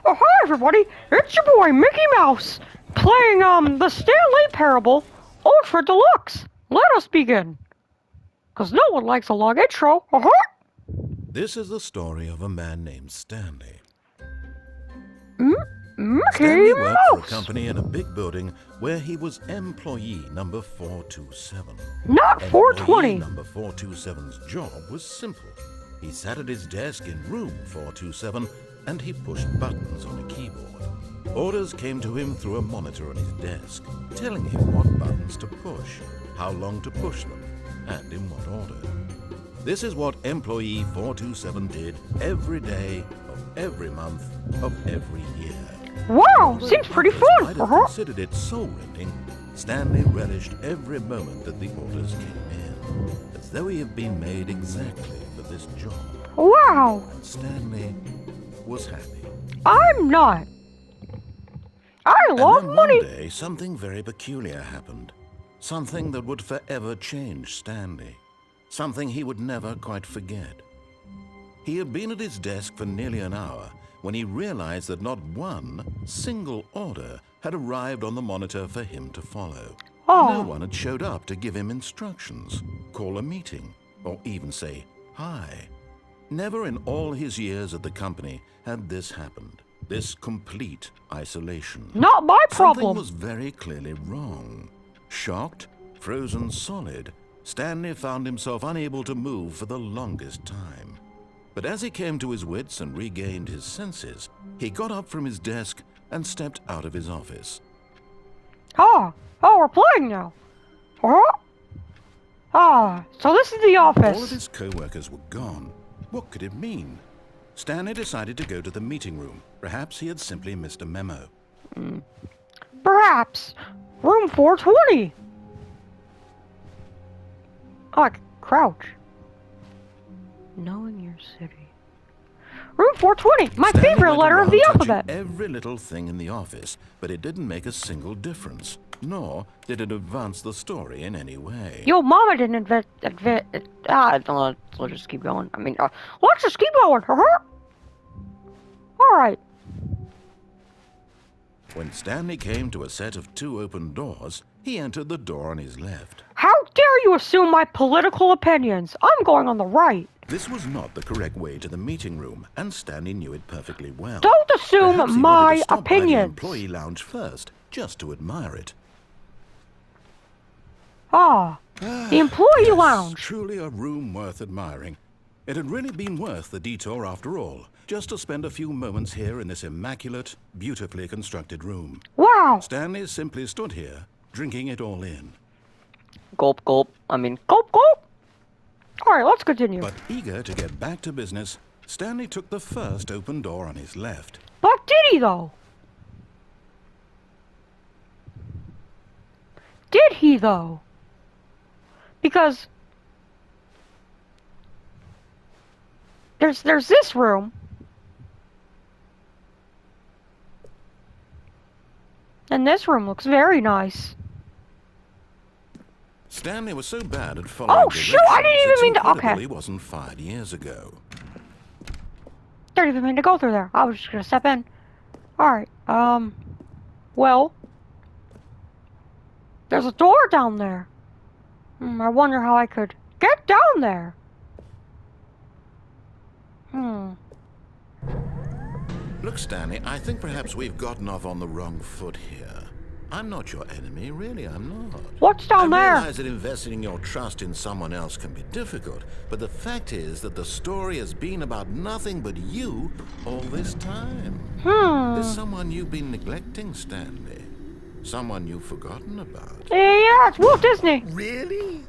Oh, hi everybody, it's your boy Mickey Mouse, playing, the Stanley Parable Ultra Deluxe. Let us begin. Cause no one likes a long intro, This is the story of a man named Stanley. Mickey Stanley worked for a Mouse! company in a big building where he was employee number 427. Not Employee 420. number 427's job was simple. He sat at his desk in room 427 and he pushed buttons on a keyboard. Orders came to him through a monitor on his desk, telling him what buttons to push, how long to push them, and in what order. This is what employee 427 did every day of every month of every year. Wow, seems pretty fun, Might have considered it soul-rending, Stanley relished every moment that the orders came in, as though he had been made exactly for this job. Wow, And Stanley was happy. I'm not. I And love then money. one day, something very peculiar happened. Something that would forever change Stanley. Something he would never quite forget. He had been at his desk for nearly an hour when he realized that not one single order had arrived on the monitor for him to follow. Oh. No one had showed up to give him instructions, call a meeting, or even say hi. Never in all his years at the company had this happened. This complete isolation. Not my Something problem. was very clearly wrong. Shocked, frozen solid, Stanley found himself unable to move for the longest time. But as he came to his wits and regained his senses, he got up from his desk and stepped out of his office. Oh, we're playing now. So this is the office. All of his co-workers were gone. What could it mean? Stanley decided to go to the meeting room. Perhaps he had simply missed a memo. Perhaps. Room 420. Crouch. Knowing your city. Room 420, my Stanley favorite went letter of around the touching alphabet. every little thing in the office, but it didn't make a single difference, nor did it advance the story in any way. Yo, Mama didn't let's just keep going. Let's just keep going. Alright. When Stanley came to a set of two open doors, he entered the door on his left. How dare you assume my political opinions? I'm going on the right. This was not the correct way to the meeting room, and Stanley knew it perfectly well. Don't assume Perhaps he wanted my to stop by the opinions. employee lounge first, just to admire it. The employee Yes, lounge. Truly a room worth admiring. It had really been worth the detour after all, just to spend a few moments here in this immaculate, beautifully constructed room. Wow. Stanley simply stood here, drinking it all in. Gulp, gulp. Gulp, gulp. Alright, let's continue. But eager to get back to business, Stanley took the first open door on his left. But did he, though? Did he, though? Because there's this room. And this room looks very nice. Stanley was so bad at following Oh, shoot, I didn't even mean to- directions, it's okay. incredible he wasn't fired years ago. Didn't even mean to go through there. I was just gonna step in. Alright, well, there's a door down there. I wonder how I could get down there. Look, Stanley, I think perhaps we've gotten off on the wrong foot here. I'm not your enemy, really, I'm not. What's down I there? realize that investing your trust in someone else can be difficult, but the fact is that the story has been about nothing but you all this time. There's someone you've been neglecting, Stanley. Someone you've forgotten about. Yeah, it's Walt Disney. Really?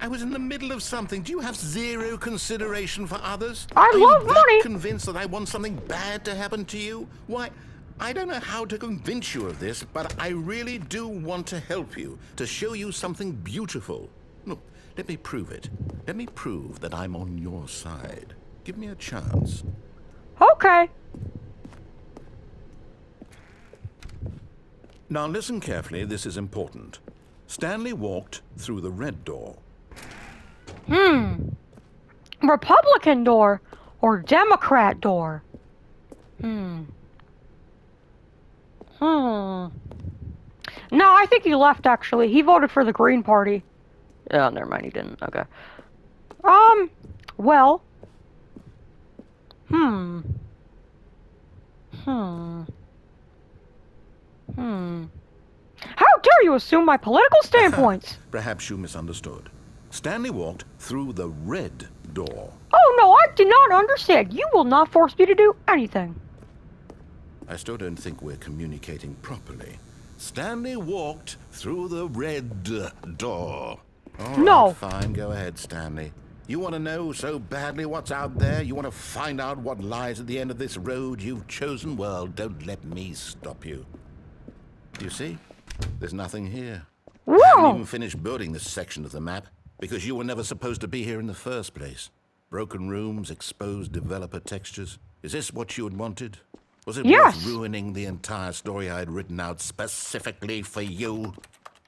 I was in the middle of something. Do you have zero consideration for others? I Are love you that money. convinced that I want something bad to happen to you? Why, I don't know how to convince you of this, but I really do want to help you, to show you something beautiful. Look, let me prove it. Let me prove that I'm on your side. Give me a chance. Okay. Now listen carefully, this is important. Stanley walked through the red door. Republican door or Democrat door? Hmm. No, I think he left, actually. He voted for the Green Party. Oh, never mind, he didn't. Okay. Well. Hmm. Hmm. Hmm. How dare you assume my political standpoints? Perhaps you misunderstood. Stanley walked through the red door. Oh, no, I do not understand. You will not force me to do anything. I still don't think we're communicating properly. Stanley walked through the red door. All No. right, fine. Go ahead, Stanley. You want to know so badly what's out there? You want to find out what lies at the end of this road you've chosen? Well, don't let me stop you. You see? There's nothing here. I haven't even Whoa! finished building this section of the map because you were never supposed to be here in the first place. Broken rooms, exposed developer textures. Is this what you had wanted? Was it Yes. worth ruining the entire story I had written out specifically for you?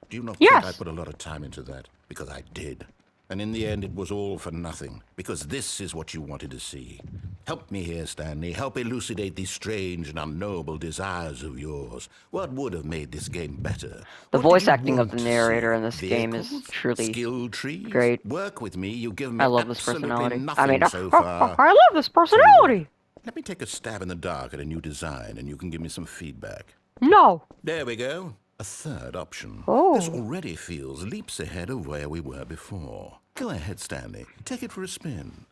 Do you not Yes. think I put a lot of time into that? Because I did. And in the end, it was all for nothing. Because this is what you wanted to see. Help me here, Stanley. Help elucidate these strange and unknowable desires of yours. What would have made this game better? The What voice did you acting of want the to narrator see? in this game is Vehicles? truly Skill trees? great. Work with me. You've given me I love this absolutely personality. nothing so far. I love this personality. Let me take a stab in the dark at a new design, and you can give me some feedback. No. There we go. A third option. Oh. This already feels leaps ahead of where we were before. Go ahead, Stanley. Take it for a spin.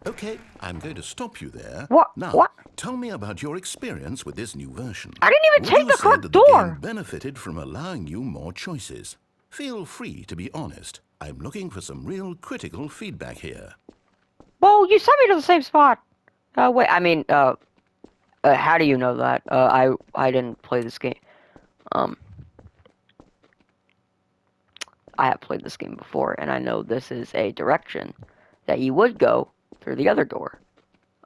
Okay, I'm going to stop you there. What? Now, What? tell me about your experience with this new version. I didn't even take the correct The door. game benefited from allowing you more choices. Feel free to be honest. I'm looking for some real critical feedback here. Well, you sent me to the same spot. Wait, I mean, how do you know that? I didn't play this game. I have played this game before, and I know this is a direction that you would go through the other door.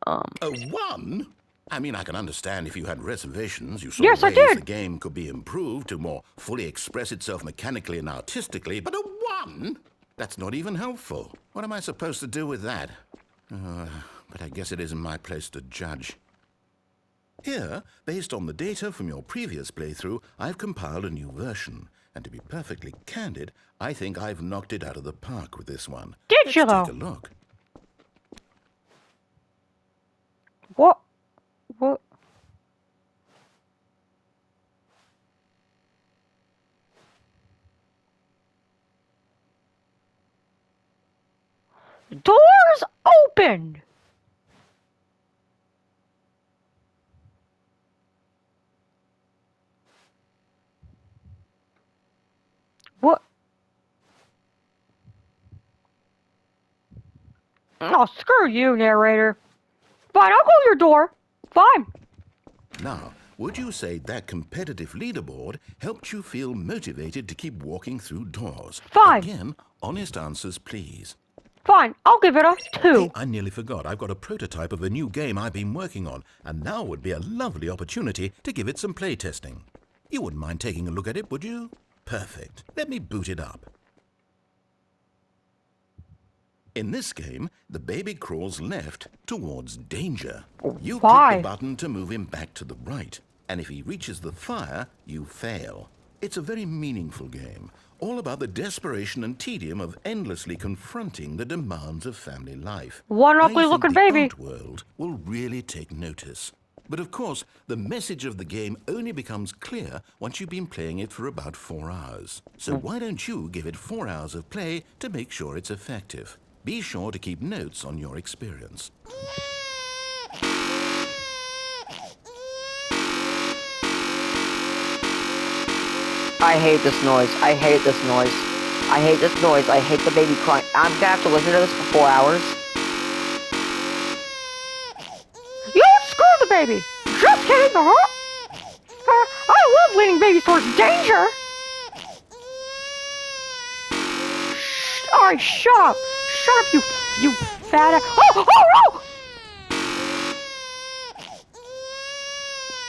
A one? I mean, I can understand if you had reservations. You saw Yes, I ways did. the game could be improved to more fully express itself mechanically and artistically, but a one? That's not even helpful. What am I supposed to do with that? But I guess it isn't my place to judge. Here, based on the data from your previous playthrough, I've compiled a new version. And to be perfectly candid, I think I've knocked it out of the park with this one. Did you, though? Let's take a look. What? What? Doors opened! What? Oh, screw you, narrator. Fine, I'll go your door. Fine. Now, would you say that competitive leaderboard helped you feel motivated to keep walking through doors? Fine. Again, honest answers, please. Fine, I'll give it a 2. Hey, I nearly forgot. I've got a prototype of a new game I've been working on, and now would be a lovely opportunity to give it some playtesting. You wouldn't mind taking a look at it, would you? Perfect. Let me boot it up. In this game, the baby crawls left towards danger. You Why? click the button to move him back to the right, and if he reaches the fire, you fail. It's a very meaningful game, all about the desperation and tedium of endlessly confronting the demands of family life. One ugly-looking baby. I think the art world will really take notice. But of course, the message of the game only becomes clear once you've been playing it for about 4 hours. So why don't you give it 4 hours of play to make sure it's effective? Be sure to keep notes on your experience. I hate this noise. I hate this noise. I hate this noise. I hate the baby crying. I'm gonna have to listen to this for 4 hours. You don't screw the baby. Just kidding, huh? I love leading babies towards danger. Alright, shut up. Shut up, you fat ass. Oh, no!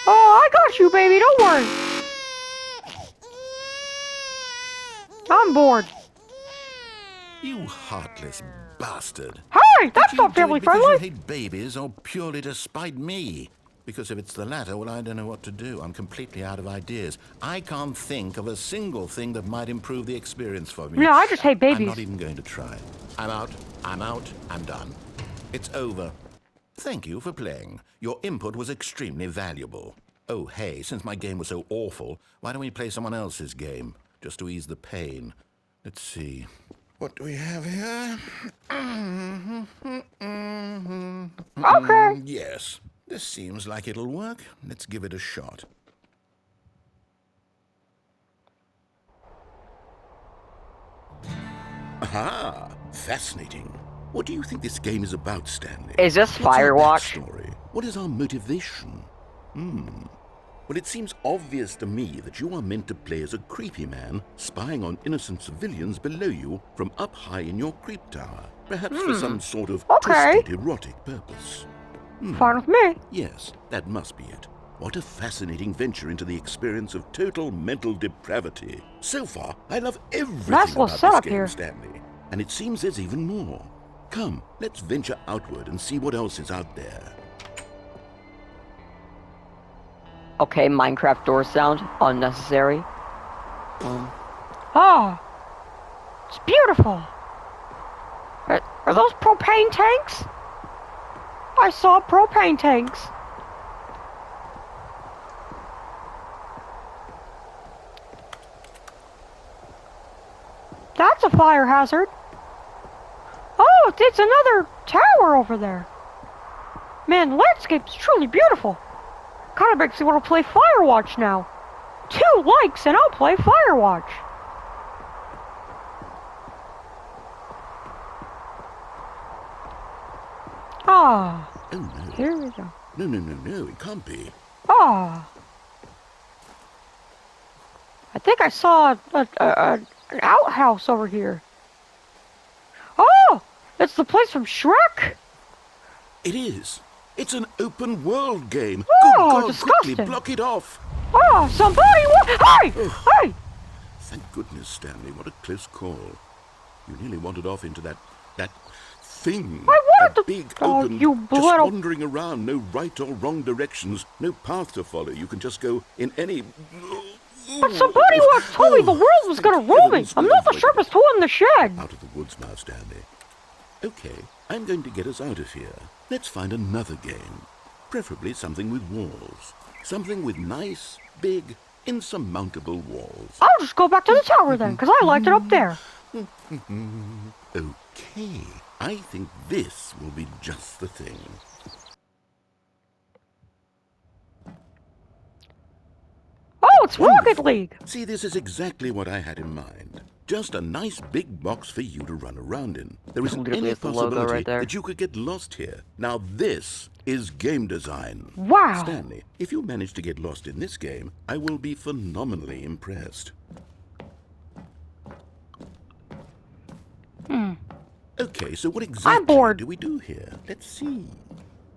Oh, I got you, baby. Don't worry. I'm bored. You heartless bastard. How Hey, that's Did you not do family it because friendly. you hate babies or purely to spite me? Because if it's the latter, well, I don't know what to do. I'm completely out of ideas. I can't think of a single thing that might improve the experience for me. Yeah, I just hate I'm not babies. even going to try. I'm out. I'm out. I'm done. It's over. Thank you for playing. Your input was extremely valuable. Oh, hey, since my game was so awful, why don't we play someone else's game? Just to ease the pain. Let's see. What do we have here? Okay. Yes, this seems like it'll work. Let's give it a shot. Aha! Fascinating. What do you think this game is about, Stanley? Is this What's our Firewatch? backstory? What is our motivation? Well, it seems obvious to me that you are meant to play as a creepy man spying on innocent civilians below you from up high in your creep tower, perhaps for some sort of Okay. twisted erotic purpose. Fine with me. Yes, that must be it. What a fascinating venture into the experience of total mental depravity. So far, I love everything Nice little about this setup game, here. Stanley. And it seems there's even more. Come, let's venture outward and see what else is out there. Okay, Minecraft door sound. Unnecessary. Ah, it's beautiful. Are those propane tanks? I saw propane tanks. That's a fire hazard. Oh, it's another tower over there. Man, landscape's truly beautiful. Kind of makes me want to play Firewatch now. 2 likes and I'll play Firewatch. Ah, Oh no. here we go. No, it can't be. Ah. I think I saw an outhouse over here. Oh, it's the place from Shrek. It is. It's an open world game. Oh, Good God, disgusting. quickly block it off. Oh, hey, hey. Thank goodness, Stanley. What a close call. You nearly wandered off into that thing. I wanted a to- big Oh, open, you just little- wandering around, no right or wrong directions, no path to follow. You can just go in any... But somebody once told me the world was gonna roll me. I'm not the sharpest tool in the shed. Out of the woods now, Stanley. Okay, I'm going to get us out of here. Let's find another game. Preferably something with walls. Something with nice, big, insurmountable walls. I'll just go back to the tower then, because I liked it up there. Okay, I think this will be just the thing. Oh, it's Rocket Wonderful. League. See, this is exactly what I had in mind. Just a nice big box for you to run around in. There isn't Literally, any it's the logo possibility right there. that you could get lost here. Now this is game design. Wow. Stanley, if you manage to get lost in this game, I will be phenomenally impressed. Okay, so what exactly bored. do we do here? Let's see.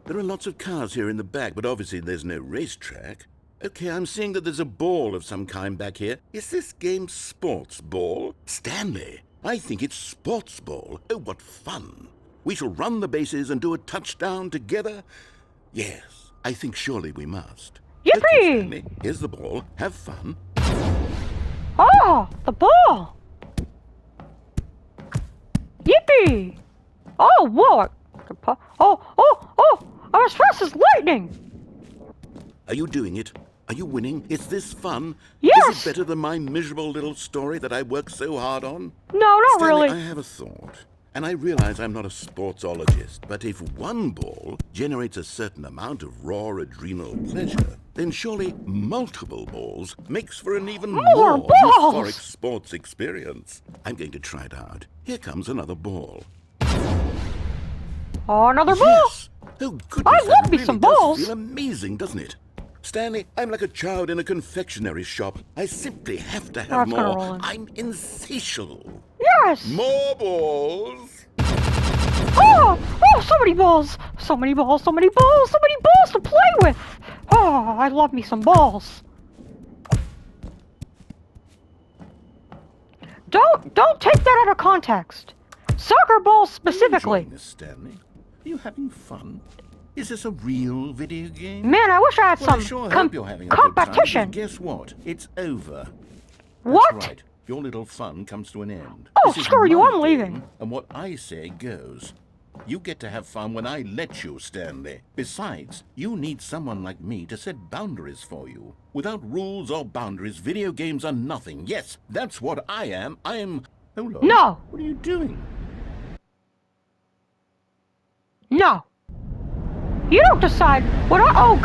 There are lots of cars here in the back, but obviously there's no racetrack. Okay, I'm seeing that there's a ball of some kind back here. Is this game sports ball? Stanley, I think it's sports ball. Oh, what fun. We shall run the bases and do a touchdown together? Yes, I think surely we must. Yippee! Okay, Stanley, here's the ball. Have fun. Oh, the ball. Yippee! Oh, whoa. I'm as fast as lightning. Are you doing it? Are you winning? Is this fun? Yes! Is it better than my miserable little story that I worked so hard on? No, not Stanley, really. I have a thought. And I realize I'm not a sportsologist, but if one ball generates a certain amount of raw adrenal pleasure, then surely multiple balls makes for an even More more balls! euphoric sports experience. I'm going to try it out. Here comes another ball. Oh, another ball. Yes! Oh, goodness, I love that me really some does balls. feel amazing, doesn't it? Stanley, I'm like a child in a confectionery shop. I simply have to have That's gonna more. roll in. I'm insatiable. Yes. More balls! Oh, so many balls. So many balls, so many balls, so many balls to play with. Oh, I love me some balls. Don't take that out of context. Soccer balls Are you specifically. enjoying this, Stanley? Are you having fun? Is this a real video game? Man, I wish I had Well, I some sure hope you're having a good time, because competition. guess what? It's over. What? That's right. Your little fun comes to an end. Oh, This is screw you, my I'm leaving. game, and what I say goes. You get to have fun when I let you, Stanley. Besides, you need someone like me to set boundaries for you. Without rules or boundaries, video games are nothing. Yes, that's what I am. I am... Hold on. No. What are you doing? No. You don't decide what I... Oh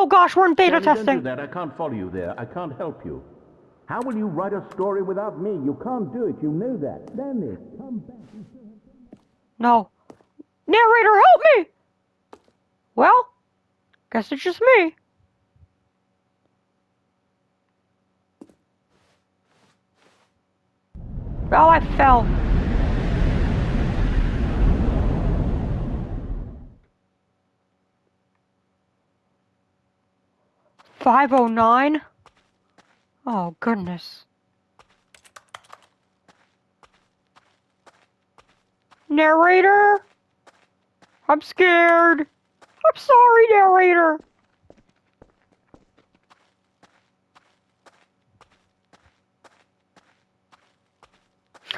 gosh, we're in beta Stanley, don't testing. do that. I can't follow you there. I can't help you. How will you write a story without me? You can't do it. You know that. Stanley, come back. No. Narrator, help me! Well, guess it's just me. Oh, I fell. $509? Oh, goodness. Narrator? I'm scared. I'm sorry, narrator.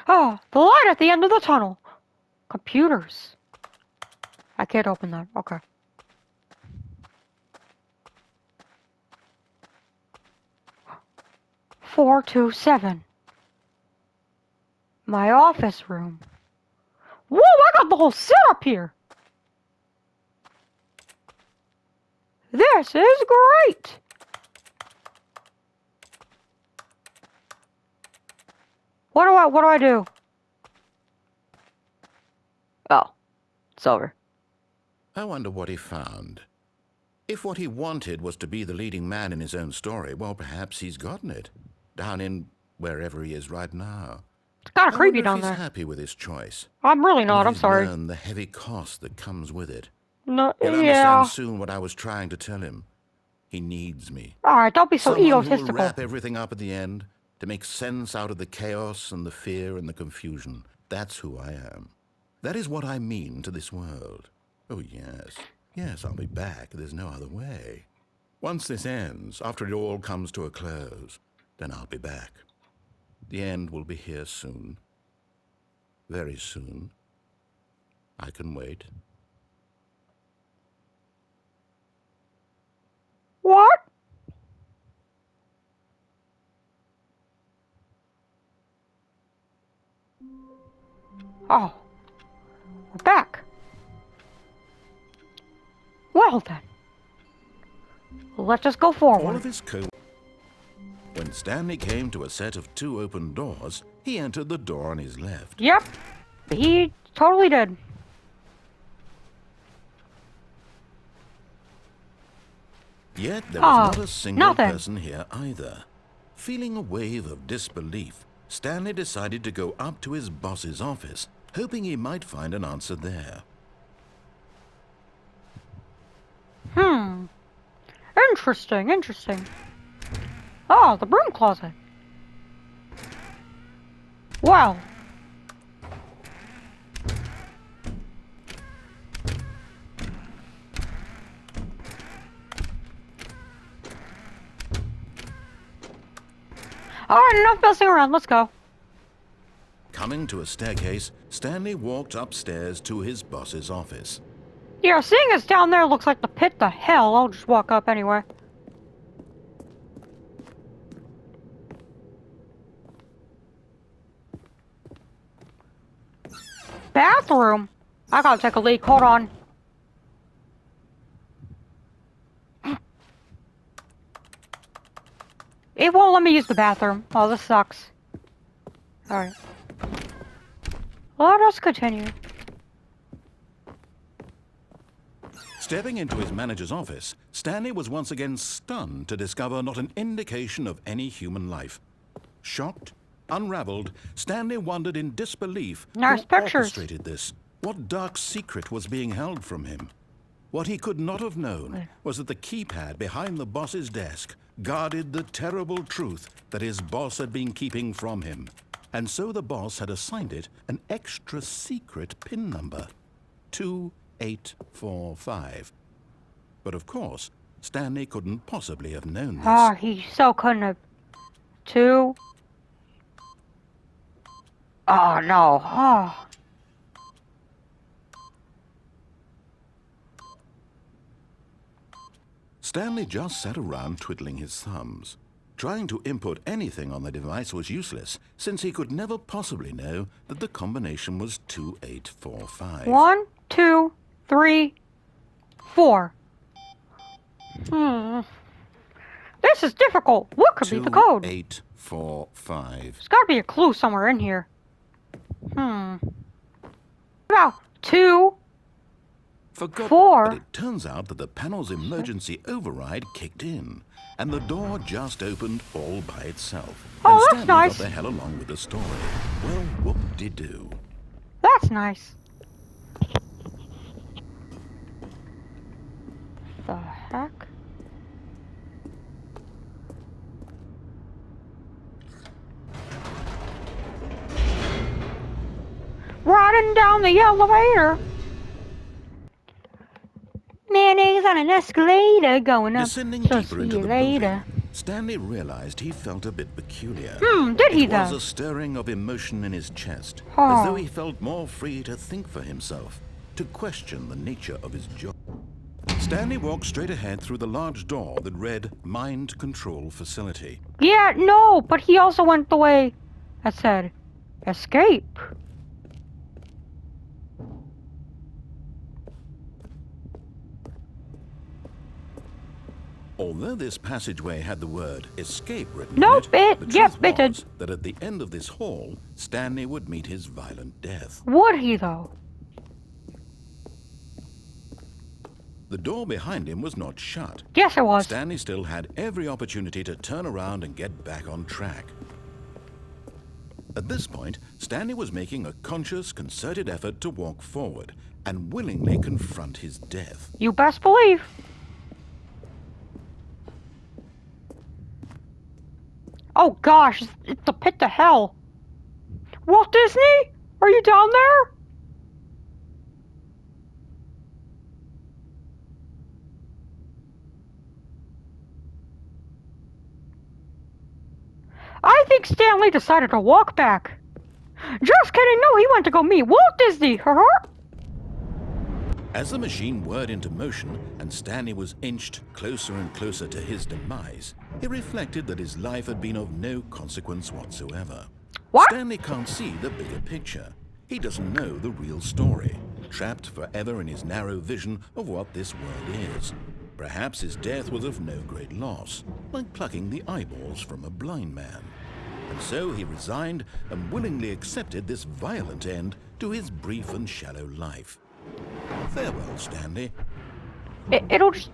Oh, the light at the end of the tunnel. Computers. I can't open that. Okay. $427. My office room. Whoa, I got the whole setup here. This is great. What do I do? Oh, it's over. I wonder what he found. If what he wanted was to be the leading man in his own story, well, perhaps he's gotten it. Down in wherever he is right now. It's kind of I creepy wonder if down he's there. happy with his choice. I'm really not. And I'm he's sorry. learned the heavy cost that comes with it. No, He'll yeah. understand soon what I was trying to tell him. He needs me. All right, don't be so Someone who will egotistical. wrap everything up at the end to make sense out of the chaos and the fear and the confusion. That's who I am. That is what I mean to this world. Oh, yes. Yes, I'll be back. There's no other way. Once this ends, after it all comes to a close, then I'll be back. The end will be here soon. Very soon. I can wait. What? Oh, we're back. Well then, let us go All forward. of his When Stanley came to a set of 2 open doors, he entered the door on his left. Yep, he totally did. Yet there was Oh, not a single nothing. person here either. Feeling a wave of disbelief, Stanley decided to go up to his boss's office, hoping he might find an answer there. Interesting. Oh, the broom closet. Well. Alright, enough messing around, let's go. Coming to a staircase, Stanley walked upstairs to his boss's office. Yeah, seeing us down there looks like the pit to hell. I'll just walk up anyway. Bathroom? I gotta take a leak, hold on. It won't let me use the bathroom. Oh, this sucks. Alright. Let us continue. Stepping into his manager's office, Stanley was once again stunned to discover not an indication of any human life. Shocked, unraveled, Stanley wondered in disbelief Nice who pictures. orchestrated this. What dark secret was being held from him? What he could not have known was that the keypad behind the boss's desk guarded the terrible truth that his boss had been keeping from him. and so the boss had assigned it an extra secret PIN number, 2845. But of course, Stanley couldn't possibly have known this. Oh, he so couldn't have. 2. Oh, no. Oh. Stanley just sat around twiddling his thumbs. Trying to input anything on the device was useless, since he could never possibly know that the combination was 2845. 1, 2, 3, 4. This is difficult. What could be the code? 2845. There's gotta be a clue somewhere in here. About 2, Forgot, 4. but it turns out that the panel's emergency override kicked in, and the door just opened all by itself. Oh, and that's Stanley nice. got the hell along with the story. Well, whoop-de-doo. That's nice. The heck? Riding down the elevator. Mayonnaise on an escalator going up. Descending So deeper see into you the later. building, Stanley realized he felt a bit peculiar. Did he It was though? a stirring of emotion in his chest, Oh. as though he felt more free to think for himself, to question the nature of his job. Stanley walked straight ahead through the large door that read Mind Control Facility. Yeah, no, but he also went the way that said escape. Although this passageway had the word escape written Nope, in it, the yep, truth it did. was that at the end of this hall, Stanley would meet his violent death. Would he though? The door behind him was not shut. Yes, it was. Stanley still had every opportunity to turn around and get back on track. At this point, Stanley was making a conscious, concerted effort to walk forward and willingly confront his death. You best believe. Oh gosh, it's the pit to hell. Walt Disney? Are you down there? I think Stanley decided to walk back. Just kidding, no, he went to go meet Walt Disney. As the machine whirred into motion and Stanley was inched closer and closer to his demise, he reflected that his life had been of no consequence whatsoever. What? Stanley can't see the bigger picture. He doesn't know the real story, trapped forever in his narrow vision of what this world is. Perhaps his death was of no great loss, like plucking the eyeballs from a blind man. And so he resigned and willingly accepted this violent end to his brief and shallow life. Farewell, Stanley. It'll just...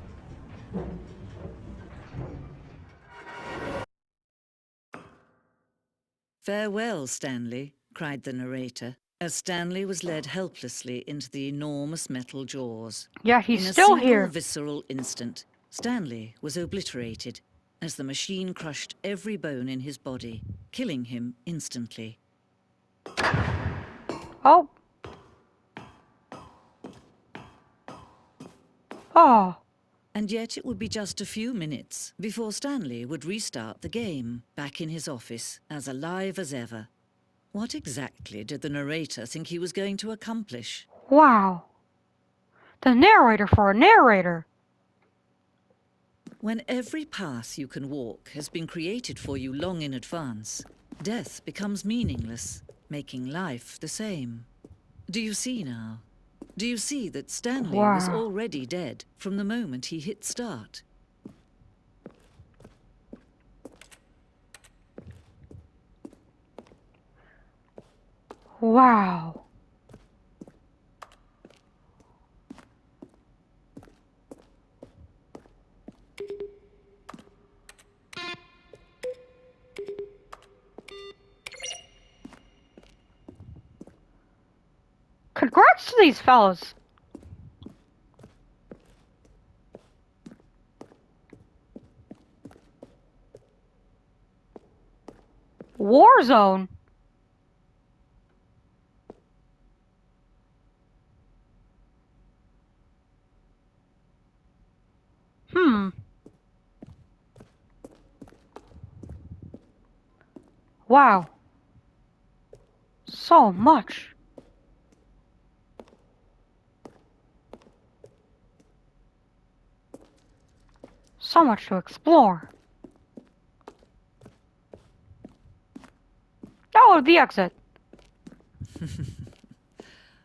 "Farewell, Stanley," cried the narrator, as Stanley was led helplessly into the enormous metal jaws. Yeah, he's In a still single here. visceral instant, Stanley was obliterated as the machine crushed every bone in his body, killing him instantly. Oh. Oh. And yet it would be just a few minutes before Stanley would restart the game, back in his office, as alive as ever. What exactly did the narrator think he was going to accomplish? Wow. The narrator for a narrator. When every path you can walk has been created for you long in advance, death becomes meaningless, making life the same. Do you see now? Do you see that Stanley was Wow. already dead from the moment he hit start? Wow. Congrats to these fellas. Warzone. Wow. So much. So much to explore. Oh, the exit.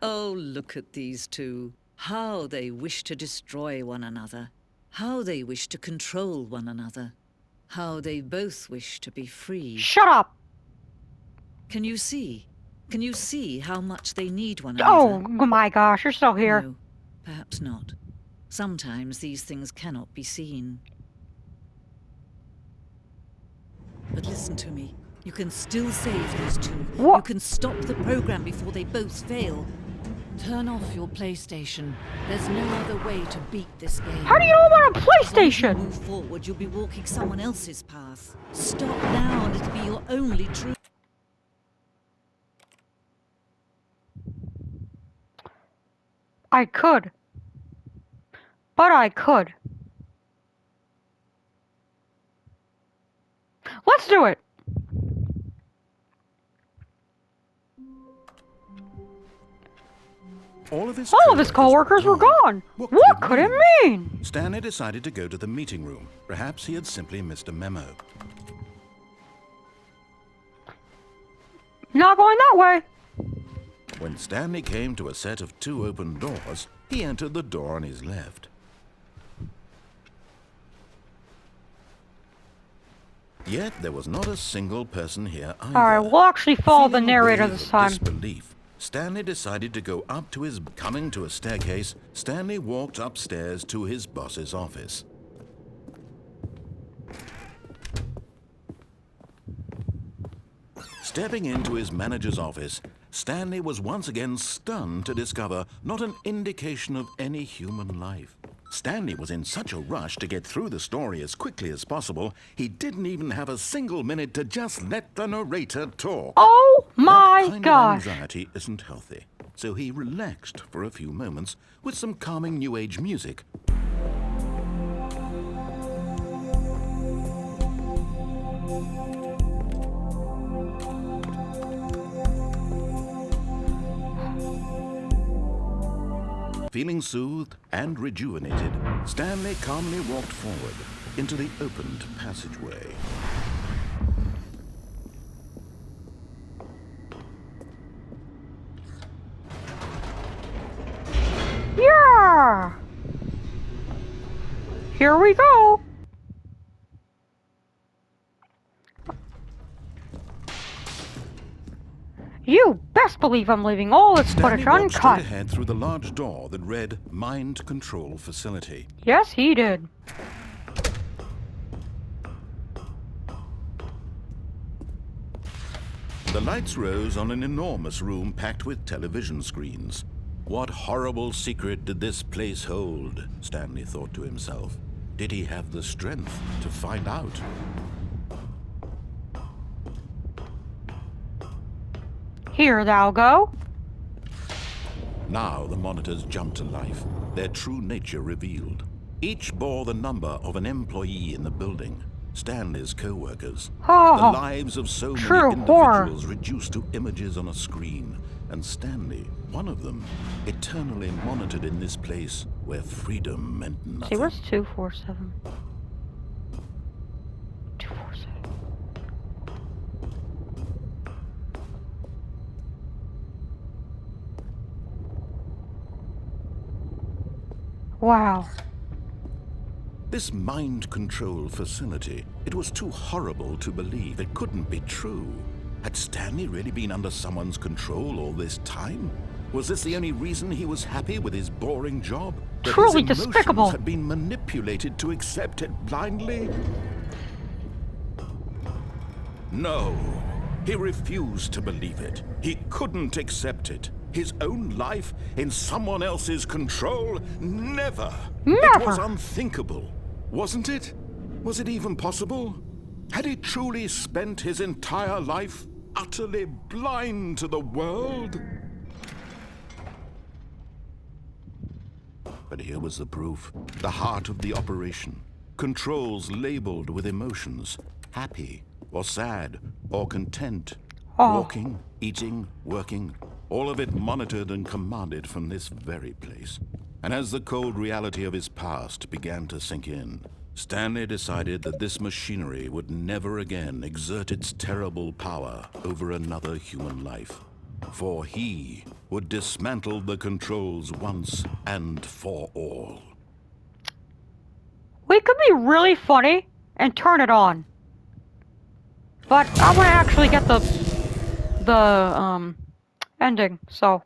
Oh, look at these two. How they wish to destroy one another. How they wish to control one another. How they both wish to be free. Shut up! Can you see? Can you see how much they need one Oh another? my gosh, you're still here. No, perhaps not. Sometimes these things cannot be seen. But listen to me. You can still save these two. What? You can stop the program before they both fail. Turn off your PlayStation. There's no other way to beat this game. How do you know about a As long as you PlayStation? move forward, you'll be walking someone else's path. Stop now and it'll be your only true... I could. But I could. Let's do it! All of his coworkers were gone. What could it mean? Stanley decided to go to the meeting room. Perhaps he had simply missed a memo. Not going that way. When Stanley came to a set of 2 open doors, he entered the door on his left. Yet there was not a single person here either. Alright, we'll actually follow the Feeling a narrator wave this of time. disbelief, Stanley decided to go up to his... Coming to a staircase, Stanley walked upstairs to his boss's office. Stepping into his manager's office, Stanley was once again stunned to discover not an indication of any human life. Stanley was in such a rush to get through the story as quickly as possible, he didn't even have a single minute to just let the narrator talk. Oh my That kind gosh. of anxiety isn't healthy, so he relaxed for a few moments with some calming New Age music. Feeling soothed and rejuvenated, Stanley calmly walked forward into the opened passageway. Yeah! Here we go! You best believe I'm leaving all this Stanley footage walked straight uncut. ahead through the large door that read Mind Control Facility. Yes, he did. The lights rose on an enormous room packed with television screens. What horrible secret did this place hold? Stanley thought to himself. Did he have the strength to find out? Here thou go. Now the monitors jumped to life, their true nature revealed. Each bore the number of an employee in the building. Stanley's co-workers. Oh, The lives of so many true horror. individuals reduced to images on a screen. And Stanley, one of them, eternally monitored in this place where freedom meant See, nothing. where's 247? 247. Wow. This mind control facility, it was too horrible to believe. It couldn't be true. Had Stanley really been under someone's control all this time? Was this the only reason he was happy with his boring job? That Truly his emotions despicable. had been manipulated to accept it blindly? No, he refused to believe it. He couldn't accept it. His own life in someone else's control? Never! It was Never. unthinkable, wasn't it? Was it even possible? Had he truly spent his entire life utterly blind to the world? But here was the proof. The heart of the operation. Controls labeled with emotions. Happy, or sad, or content. Oh. Walking, eating, working, all of it monitored and commanded from this very place. And as the cold reality of his past began to sink in, Stanley decided that this machinery would never again exert its terrible power over another human life. For he would dismantle the controls once and for all. We could be really funny and turn it on. But I want to actually get the ending, so.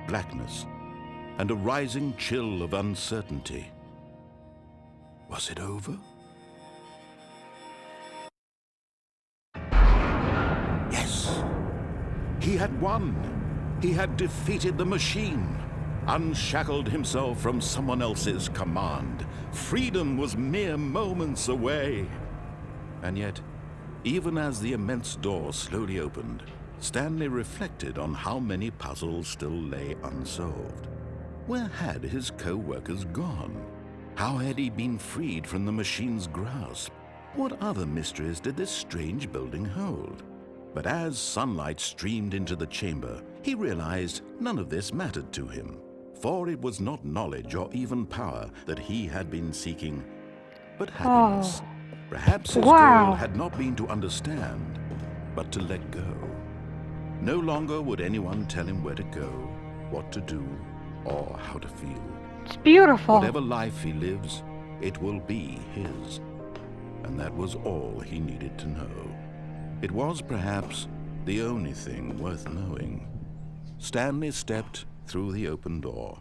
Blackness and a rising chill of uncertainty. Was it over? Yes! He had won! He had defeated the machine, unshackled himself from someone else's command. Freedom was mere moments away. And yet, even as the immense door slowly opened, Stanley reflected on how many puzzles still lay unsolved. Where had his co-workers gone? How had he been freed from the machine's grasp? What other mysteries did this strange building hold? But as sunlight streamed into the chamber, he realized none of this mattered to him, for it was not knowledge or even power that he had been seeking, but happiness. Perhaps his goal had not been to understand, but to let go. No longer would anyone tell him where to go, what to do, or how to feel. It's beautiful. Whatever life he lives, it will be his. And that was all he needed to know. It was perhaps the only thing worth knowing. Stanley stepped through the open door.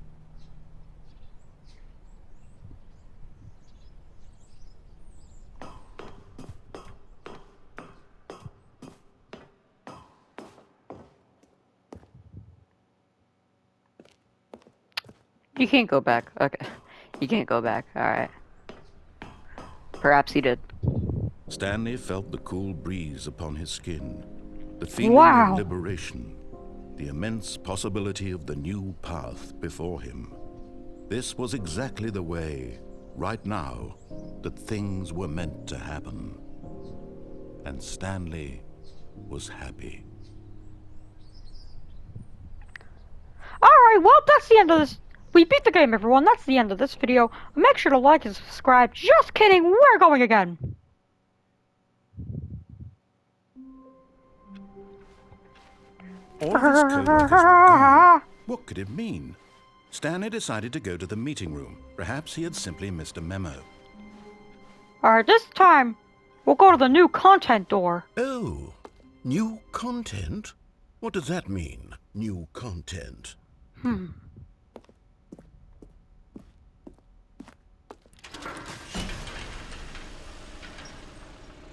You can't go back. Okay. You can't go back. Alright. Perhaps he did. Stanley felt the cool breeze upon his skin, the feeling of liberation, the immense possibility of the new path before him. This was exactly the way, right now, that things were meant to happen. And Stanley was happy. Alright, well, that's the end of this. We beat the game, everyone. That's the end of this video. Make sure to like and subscribe. Just kidding, we're going again. All of his co-workers were gone. What could it mean? Stanley decided to go to the meeting room. Perhaps he had simply missed a memo. Alright, this time, we'll go to the new content door. Oh, new content? What does that mean, new content?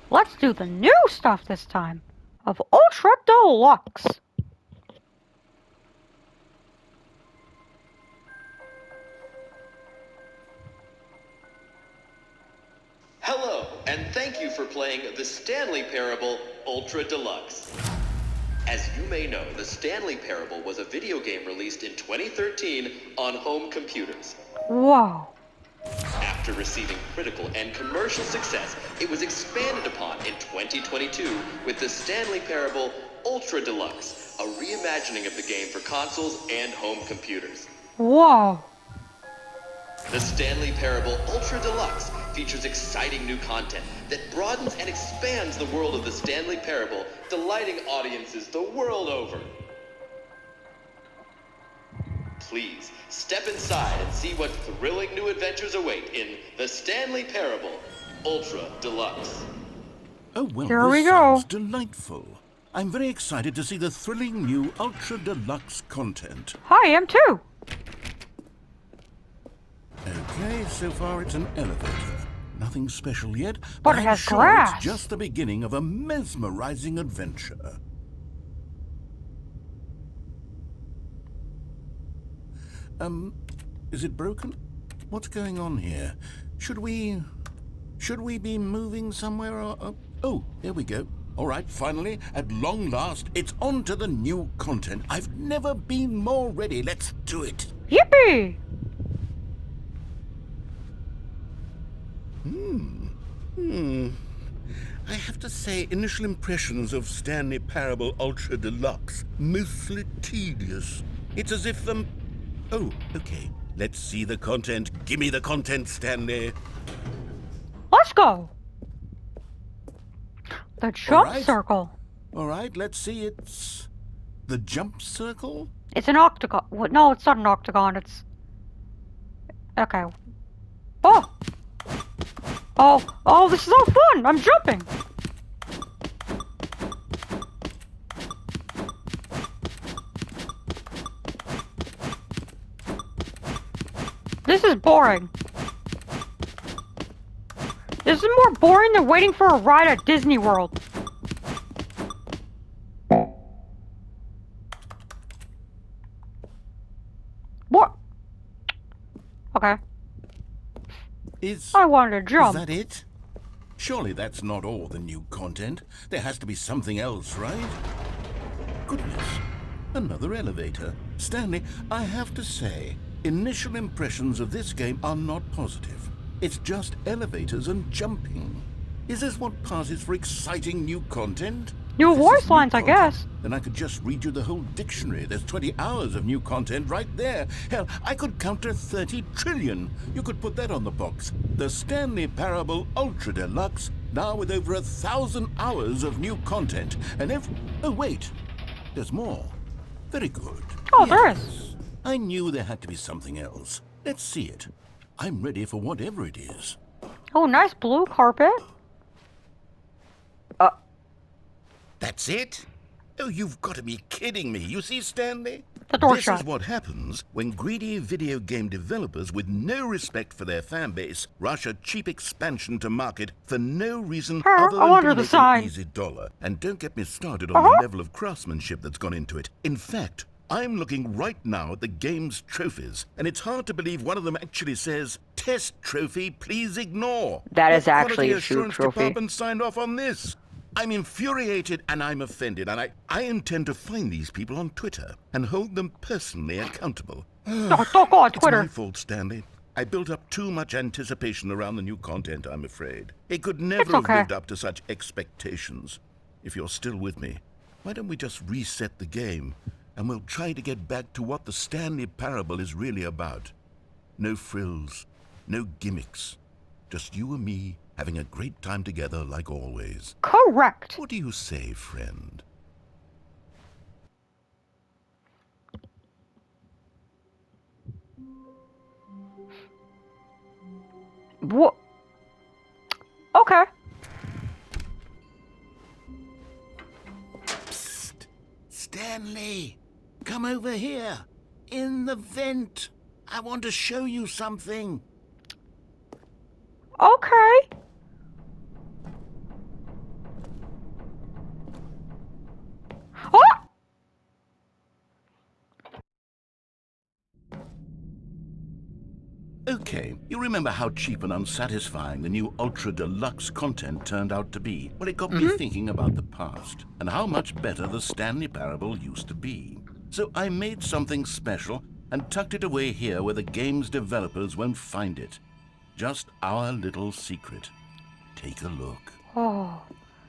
Let's do the new stuff this time. Of Ultra Deluxe. Hello, and thank you for playing the Stanley Parable Ultra Deluxe. As you may know, the Stanley Parable was a video game released in 2013 on home computers. Whoa. After receiving critical and commercial success, it was expanded upon in 2022 with the Stanley Parable Ultra Deluxe, a reimagining of the game for consoles and home computers. Whoa. The Stanley Parable Ultra Deluxe features exciting new content that broadens and expands the world of the Stanley Parable, delighting audiences the world over. Please, step inside and see what thrilling new adventures await in the Stanley Parable Ultra Deluxe. Oh, well, Here we this go. sounds delightful. I'm very excited to see the thrilling new Ultra Deluxe content. I am too. Okay, so far it's an elevator. Nothing special yet, But it I'm has sure grass. it's just the beginning of a mesmerizing adventure. Is it broken? What's going on here? Should we be moving somewhere or... oh, here we go. All right, finally, at long last, it's on to the new content. I've never been more ready. Let's do it. Yippee! I have to say, initial impressions of Stanley Parable Ultra Deluxe, mostly tedious. It's as if Oh, okay. Let's see the content. Give me the content, Stanley. Let's go! The jump right. circle. All right, let's see. It's the jump circle? It's an octagon. What? No, it's not an octagon. It's... Okay. Oh! Oh, this is all fun! I'm jumping! This is boring. This is more boring than waiting for a ride at Disney World. What? Okay. I wanted to jump. Is that it? Surely that's not all the new content. There has to be something else, right? Goodness. Another elevator. Stanley, I have to say, initial impressions of this game are not positive. It's just elevators and jumping. Is this what passes for exciting new content? New If this voice is new lines, I content, guess. Then I could just read you the whole dictionary. There's 20 hours of new content right there. Hell, I could count to 30 trillion. You could put that on the box. The Stanley Parable Ultra Deluxe, now with over 1,000 hours of new content. And oh, wait. There's more. Very good. Oh, there is. I knew there had to be something else. Let's see it. I'm ready for whatever it is. Oh, nice blue carpet. That's it? Oh, you've got to be kidding me. You see, Stanley? The door This shut. is what happens when greedy video game developers with no respect for their fan base rush a cheap expansion to market for no reason Huh, other I than wonder to the make sign. an easy dollar. And don't get me started on the level of craftsmanship that's gone into it. In fact, I'm looking right now at the game's trophies, and it's hard to believe one of them actually says, "Test trophy, please ignore." That is What actually quality a true assurance trophy. department signed off on this? I'm infuriated and I'm offended, and I intend to find these people on Twitter and hold them personally accountable. No, don't go on It's Twitter. my fault, Stanley. I built up too much anticipation around the new content, I'm afraid. It could never have okay. lived up to such expectations. If you're still with me, why don't we just reset the game, and we'll try to get back to what the Stanley Parable is really about. No frills, no gimmicks. Just you and me having a great time together like always. Correct. What do you say, friend? What? Okay. Psst! Stanley! Come over here! In the vent! I want to show you something! Okay. Oh! Okay, you remember how cheap and unsatisfying the new Ultra Deluxe content turned out to be? Well, it got me thinking about the past, and how much better the Stanley Parable used to be. So I made something special and tucked it away here where the game's developers won't find it. Just our little secret. Take a look. Oh,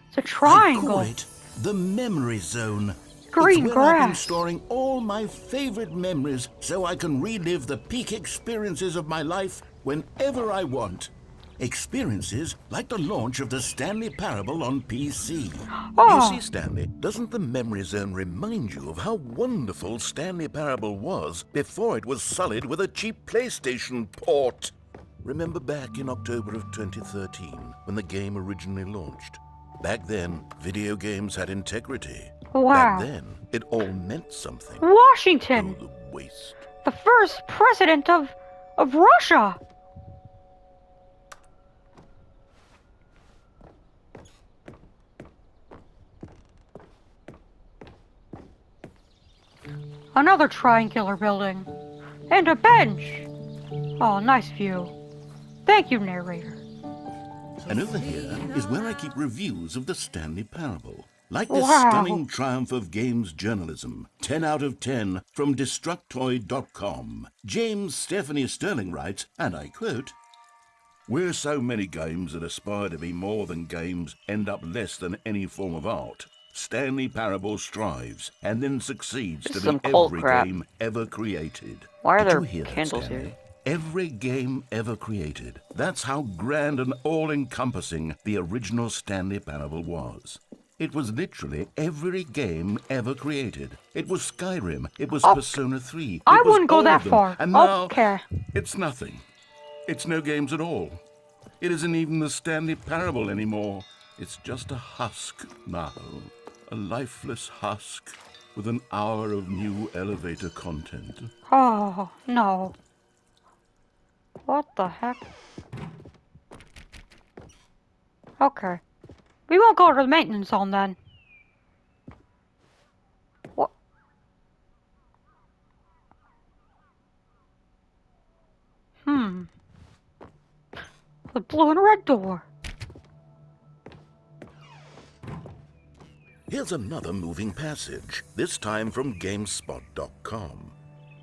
it's a I triangle. call it the Memory Zone. Green it's where I've been grass. storing all my favorite memories so I can relive the peak experiences of my life whenever I want. Experiences like the launch of the Stanley Parable on PC. Oh. You see, Stanley, doesn't the Memory Zone remind you of how wonderful Stanley Parable was before it was sullied with a cheap PlayStation port? Remember back in October of 2013 when the game originally launched? Back then, video games had integrity. Wow. Back then, it all meant something. Washington, Oh, the waste. the first president of Russia. Another triangular building. And a bench. Oh, nice view. Thank you, narrator. And over here is where I keep reviews of the Stanley Parable. Like this Wow. stunning triumph of games journalism. 10 out of 10 from Destructoid.com. James Stephanie Sterling writes, and I quote, "Where so many games that aspire to be more than games end up less than any form of art, Stanley Parable strives and then succeeds This to is be some cult every crap. game ever created." Why are Did there you hear that, candles Stanley? here? Every game ever created. That's how grand and all-encompassing the original Stanley Parable was. It was literally every game ever created. It was Skyrim. It was Oh, Persona 3. I It was wouldn't go all that of them. far. And now, Okay. it's nothing. It's no games at all. It isn't even the Stanley Parable anymore. It's just a husk now. A lifeless husk with an hour of new elevator content. Oh, no. What the heck? Okay. We won't go to the maintenance zone then. What? The blue and red door. Here's another moving passage, this time from GameSpot.com.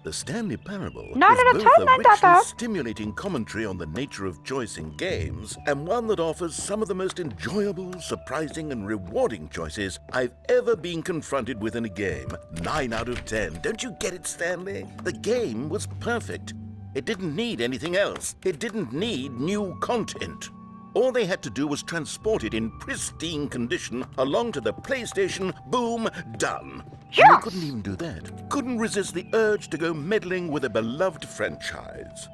The Stanley Parable Nine is out of both 10, a not richly bad. stimulating commentary on the nature of choice in games, and one that offers some of the most enjoyable, surprising, and rewarding choices I've ever been confronted with in a game. 9 out of 10. Don't you get it, Stanley? The game was perfect. It didn't need anything else. It didn't need new content. All they had to do was transport it in pristine condition along to the PlayStation. Boom, done. Yes! And they couldn't even do that. Couldn't resist the urge to go meddling with a beloved franchise.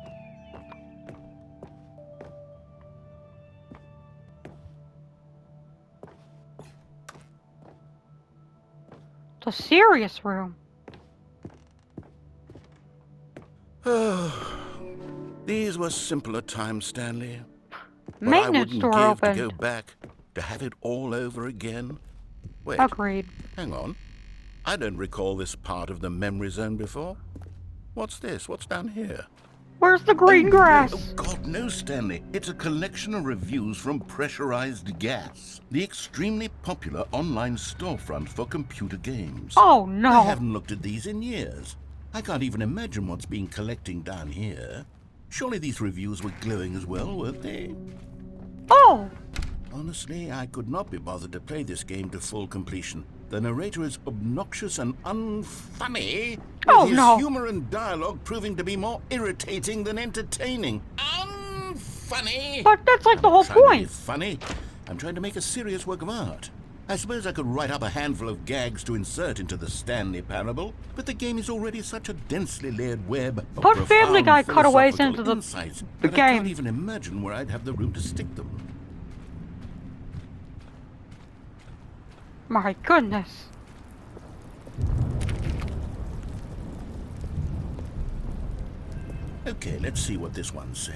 The serious room. These were simpler times, Stanley. But I Maintenance wouldn't door give to opened. go back to have it all over again. Wait, Agreed. hang on. I don't recall this part of the memory zone before. What's this? What's down here? Where's the green grass? Oh, God, no, Stanley. It's a collection of reviews from Pressurized Gas, the extremely popular online storefront for computer games. Oh, no. I haven't looked at these in years. I can't even imagine what's been collecting down here. Surely these reviews were glowing as well, weren't they? Oh! Honestly, I could not be bothered to play this game to full completion. The narrator is obnoxious and unfunny, with Oh, his no. humor and dialogue proving to be more irritating than entertaining. Unfunny! But that's like the whole Trying to be point. funny. I'm trying to make a serious work of art. I suppose I could write up a handful of gags to insert into the Stanley Parable, but the game is already such a densely layered web of Put Family profound Guy cutaways philosophical into the insights the that I can't game. even imagine where I'd have the room to stick them. My goodness. Okay, let's see what this one says.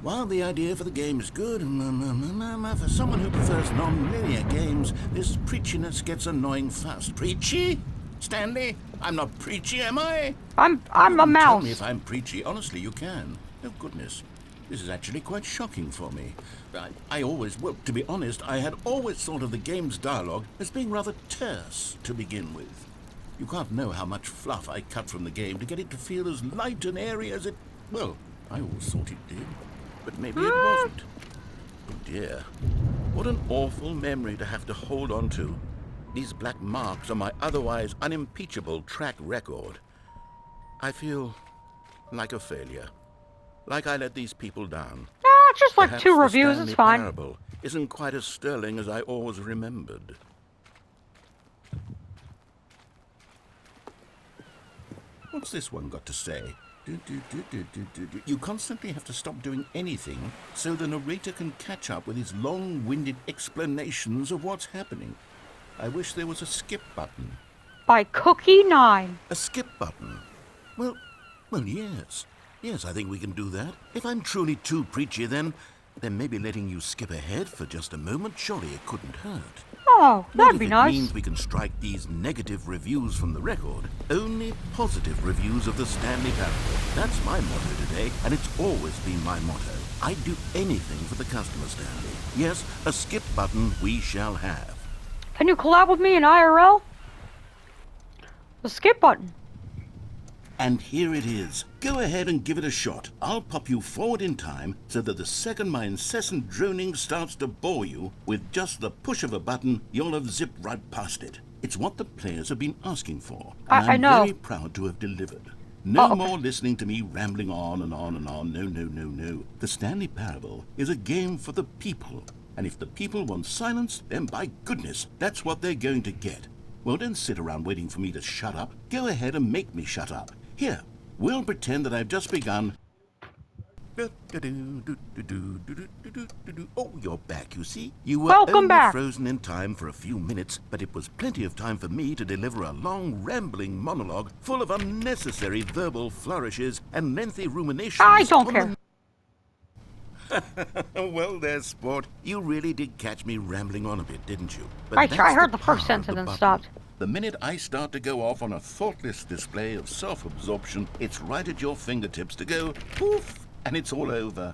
While the idea for the game is good, for someone who prefers non-linear games, this preachiness gets annoying fast. Preachy? Stanley? I'm not preachy, am I? I'm You a can Tell mouse. me if I'm preachy. Honestly, you can. Oh, goodness. This is actually quite shocking for me. Well, to be honest, I had always thought of the game's dialogue as being rather terse to begin with. You can't know how much fluff I cut from the game to get it to feel as light and airy as it... Well, I always thought it did. But maybe it wasn't. Oh dear. What an awful memory to have to hold on to. These black marks on my otherwise unimpeachable track record. I feel like a failure. Like I let these people down. Ah, just like Perhaps 2 the reviews, Stanley it's fine. Parable isn't quite as sterling as I always remembered. What's this one got to say? You constantly have to stop doing anything so the narrator can catch up with his long-winded explanations of what's happening. I wish there was a skip button. By Cookie9. A skip button? Well, yes. Yes, I think we can do that. If I'm truly too preachy, then maybe letting you skip ahead for just a moment, surely it couldn't hurt. Oh, Not that'd if be it nice. means we can strike these negative reviews from the record. Only positive reviews of the Stanley Parable. That's my motto today, and it's always been my motto. I'd do anything for the customer, Stanley. Yes, a skip button we shall have. Can you collab with me in IRL? The skip button. And here it is. Go ahead and give it a shot. I'll pop you forward in time so that the second my incessant droning starts to bore you, with just the push of a button, you'll have zipped right past it. It's what the players have been asking for, and I I'm know. very proud to have delivered. No okay. more listening to me rambling on and on and on. No, no, no, no. The Stanley Parable is a game for the people. And if the people want silence, then by goodness, that's what they're going to get. Well, don't sit around waiting for me to shut up. Go ahead and make me shut up. Here, we'll pretend that I've just begun. Oh, you're back, you see? You were Welcome only back. frozen in time for a few minutes, but it was plenty of time for me to deliver a long, rambling monologue full of unnecessary verbal flourishes and lengthy ruminations. I don't on care. Well, there, sport. You really did catch me rambling on a bit, didn't you? I that's heard the first power of sentence the and button. stopped. The minute I start to go off on a thoughtless display of self-absorption, it's right at your fingertips to go poof, and it's all over.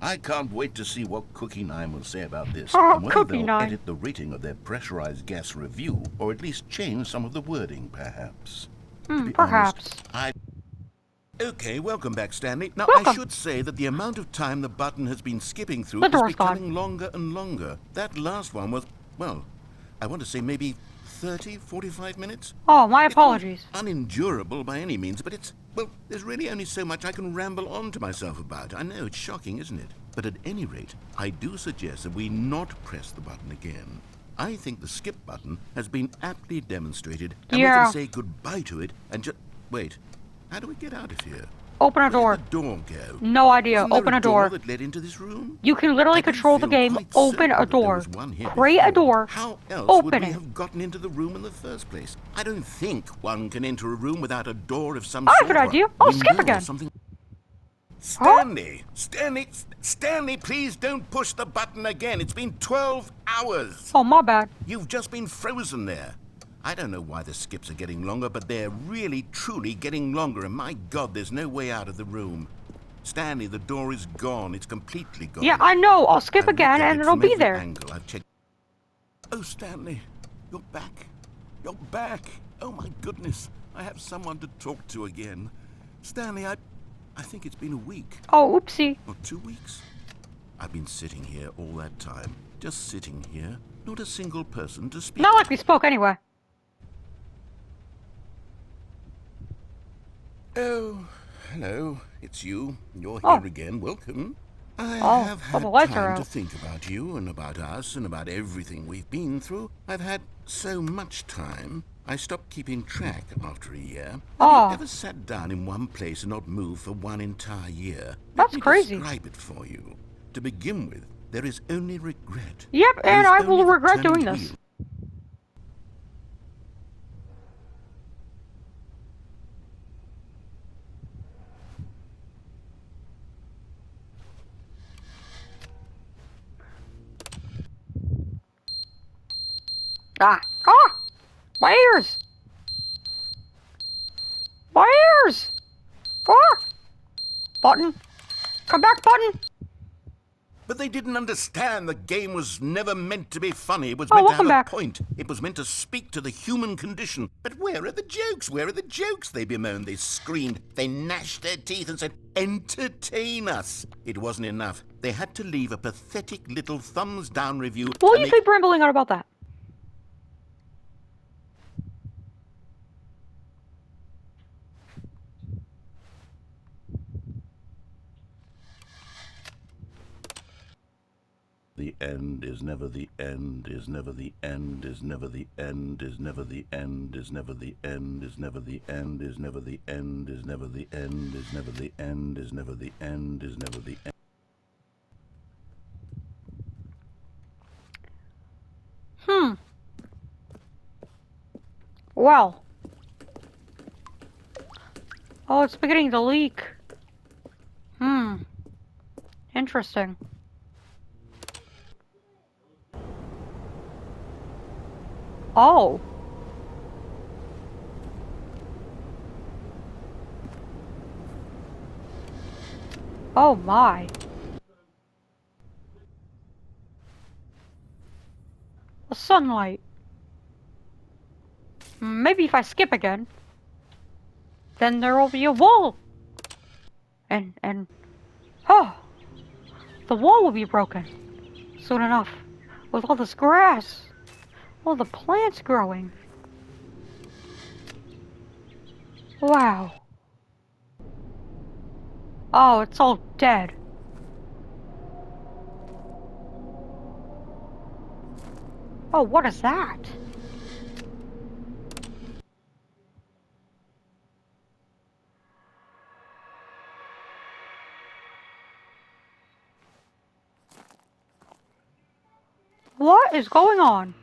I can't wait to see what Cookie 9 will say about this, Oh, and whether Cookie they'll 9. edit the rating of their pressurized gas review, or at least change some of the wording, perhaps. To be Perhaps. honest, Okay, welcome back, Stanley. Now, Welcome. I should say that the amount of time the button has been skipping through The is door's becoming gone. longer and longer. That last one was, well, I want to say maybe 30, 45 minutes? Oh, my It's not apologies. unendurable by any means, but it's, well, there's really only so much I can ramble on to myself about. I know, it's shocking, isn't it? But at any rate, I do suggest that we not press the button again. I think the skip button has been aptly demonstrated, and we Yeah. can say goodbye to it and just... Wait, how do we get out of here? Open a Where door. did the door go? No idea. Wasn't there Open a a door. that led into this room? You can literally I do control the feel game. quite Open certain a that there door. was one here Create a before. door. How else Open would we it. have gotten into the room in the first place? I don't think one can enter a room without a door of some Oh, sort. good or a idea. Oh, skip window or again. something. Stanley, please don't push the button again. It's been 12 hours. Oh, my bad. You've just been frozen there. I don't know why the skips are getting longer, but they're really, truly getting longer, and my God, there's no way out of the room. Stanley, the door is gone. It's completely gone. Yeah, I know. I'll skip I've looked again at and it it'll from be every there. angle. I've checked. Oh, Stanley, you're back. You're back. Oh, my goodness. I have someone to talk to again. Stanley, I think it's been a week. Oh, oopsie. Or 2 weeks. I've been sitting here all that time. Just sitting here. Not a single person to speak Not to. like we spoke anyway. Oh, hello. It's you. You're Oh. here again. Welcome. I Oh, have well, had the lights are time to out. think about you and about us and about everything we've been through. I've had so much time. I stopped keeping track after a year. Oh. Have you ever sat down in one place and not moved for one entire year? That's Let me crazy. describe it for you. To begin with, there is only regret. Yep, There and is I only will the regret turning doing this. wheel. Ah! Ah! My ears! My ears! Ah! Button! Come back, button! But they didn't understand the game was never meant to be funny. It was Oh, meant to welcome have back. a point. It was meant to speak to the human condition. But where are the jokes? Where are the jokes? They bemoaned, they screamed, they gnashed their teeth and said, entertain us. It wasn't enough. They had to leave a pathetic little thumbs down review. Will and you they- keep rambling on about that? The end is never the end, is never the end, is never the end, is never the end, is never the end, is never the end, is never the end, is never the end, is never the end, is never the end, is never the end. Well. Oh, it's beginning to leak. Interesting. Oh. Oh my. The sunlight. Maybe if I skip again, then there will be a wall. Oh, the wall will be broken soon enough. With all this grass, all the plants growing. Wow. Oh, it's all dead. Oh, what is that? What is going on?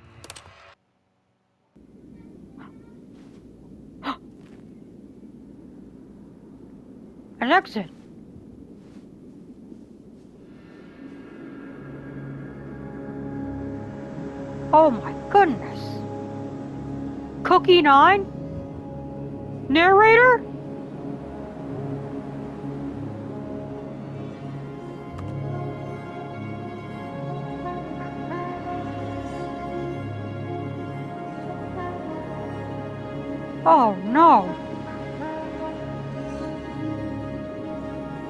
An exit. Oh my goodness. Cookie 9? Narrator? Oh no.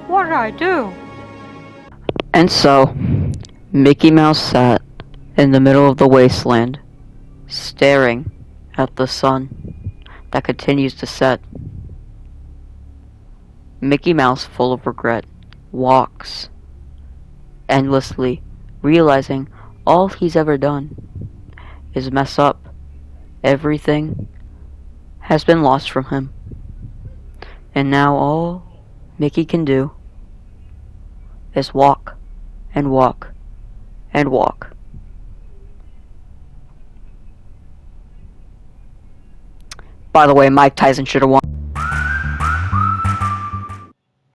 What did I do? And so, Mickey Mouse sat in the middle of the wasteland, staring at the sun that continues to set. Mickey Mouse, full of regret, walks endlessly, realizing all he's ever done is mess up. Everything has been lost from him. And now all Mickey can do is walk and walk and walk. By the way, Mike Tyson should have won.